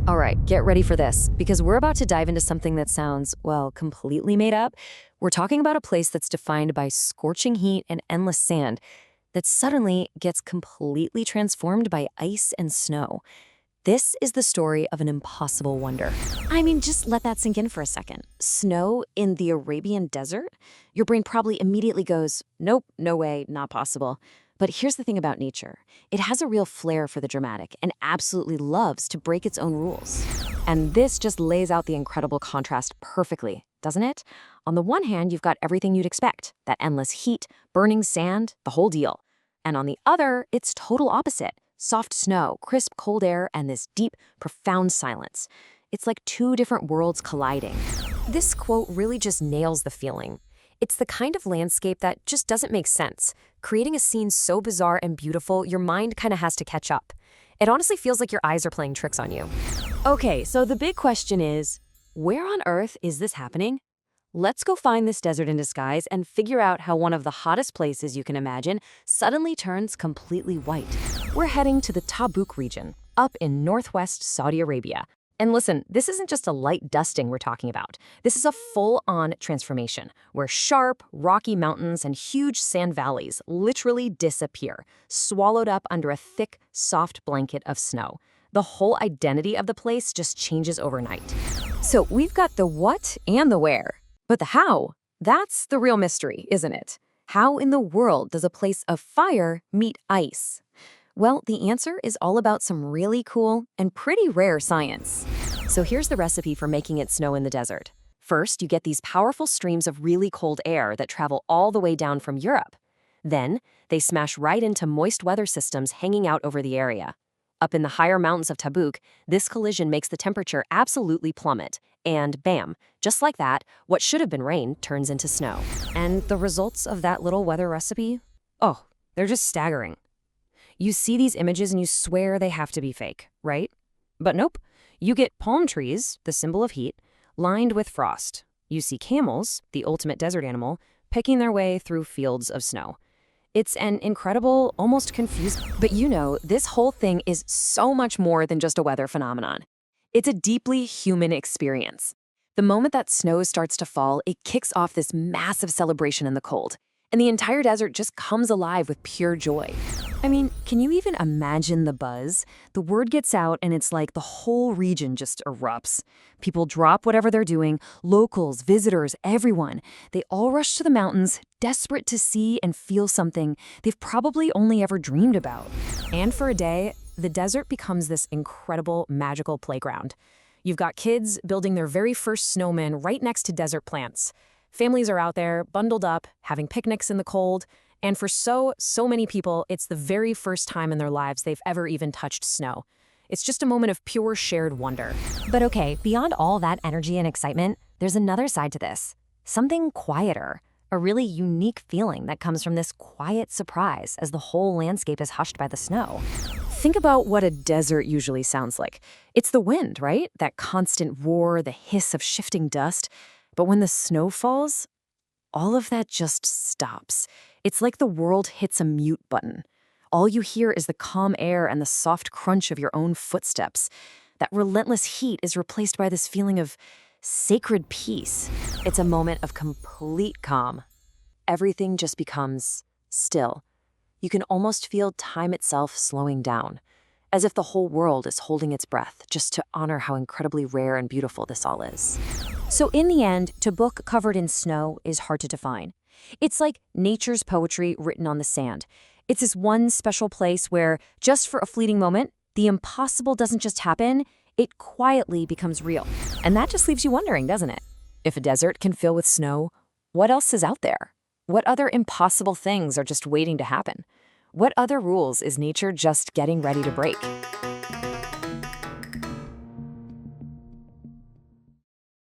All right, get ready for this, because we're about to dive into something that sounds, well, completely made up. We're talking about a place that's defined by scorching heat and endless sand that suddenly gets completely transformed by ice and snow. This is the story of an impossible wonder. I mean, just let that sink in for a second. Snow in the Arabian desert? Your brain probably immediately goes, nope, no way, not possible. But here's the thing about nature. It has a real flair for the dramatic and absolutely loves to break its own rules. And this just lays out the incredible contrast perfectly, doesn't it? On the one hand, you've got everything you'd expect, that endless heat, burning sand, the whole deal. And on the other, it's total opposite. Soft snow, crisp cold air, and this deep, profound silence. It's like two different worlds colliding. This quote really just nails the feeling. It's the kind of landscape that just doesn't make sense, creating a scene so bizarre and beautiful your mind kind of has to catch up. It honestly feels like your eyes are playing tricks on you. Okay, so the big question is, where on earth is this happening? Let's go find this desert in disguise and figure out how one of the hottest places you can imagine suddenly turns completely white. We're heading to the Tabuk region, up in northwest Saudi Arabia. And listen, this isn't just a light dusting we're talking about. This is a full-on transformation, where sharp, rocky mountains and huge sand valleys literally disappear, swallowed up under a thick, soft blanket of snow. The whole identity of the place just changes overnight. So we've got the what and the where. But the how, that's the real mystery, isn't it? How in the world does a place of fire meet ice? Well, the answer is all about some really cool and pretty rare science. So here's the recipe for making it snow in the desert. First, you get these powerful streams of really cold air that travel all the way down from Europe. Then, they smash right into moist weather systems hanging out over the area. Up in the higher mountains of Tabuk, this collision makes the temperature absolutely plummet. And bam, just like that, what should have been rain turns into snow. And the results of that little weather recipe? Oh, they're just staggering. You see these images and you swear they have to be fake, right? But nope. You get palm trees, the symbol of heat, lined with frost. You see camels, the ultimate desert animal, picking their way through fields of snow. It's an incredible, almost confusing... But you know, this whole thing is so much more than just a weather phenomenon. It's a deeply human experience. The moment that snow starts to fall, it kicks off this massive celebration in the cold. And the entire desert just comes alive with pure joy. I mean, can you even imagine the buzz? The word gets out and it's like the whole region just erupts. People drop whatever they're doing, locals, visitors, everyone. They all rush to the mountains, desperate to see and feel something they've probably only ever dreamed about. And for a day, the desert becomes this incredible, magical playground. You've got kids building their very first snowmen right next to desert plants. Families are out there, bundled up, having picnics in the cold, and for so many people, it's the very first time in their lives they've ever even touched snow. It's just a moment of pure shared wonder. But okay, beyond all that energy and excitement, there's another side to this. Something quieter, a really unique feeling that comes from this quiet surprise as the whole landscape is hushed by the snow. Think about what a desert usually sounds like. It's the wind, right? That constant roar, the hiss of shifting dust. But when the snow falls, all of that just stops. It's like the world hits a mute button. All you hear is the calm air and the soft crunch of your own footsteps. That relentless heat is replaced by this feeling of sacred peace. It's a moment of complete calm. Everything just becomes still. You can almost feel time itself slowing down, as if the whole world is holding its breath just to honor how incredibly rare and beautiful this all is. So in the end, Tabuk covered in snow is hard to define. It's like nature's poetry written on the sand. It's this one special place where, just for a fleeting moment, the impossible doesn't just happen, it quietly becomes real. And that just leaves you wondering, doesn't it? If a desert can fill with snow, what else is out there? What other impossible things are just waiting to happen? What other rules is nature just getting ready to break?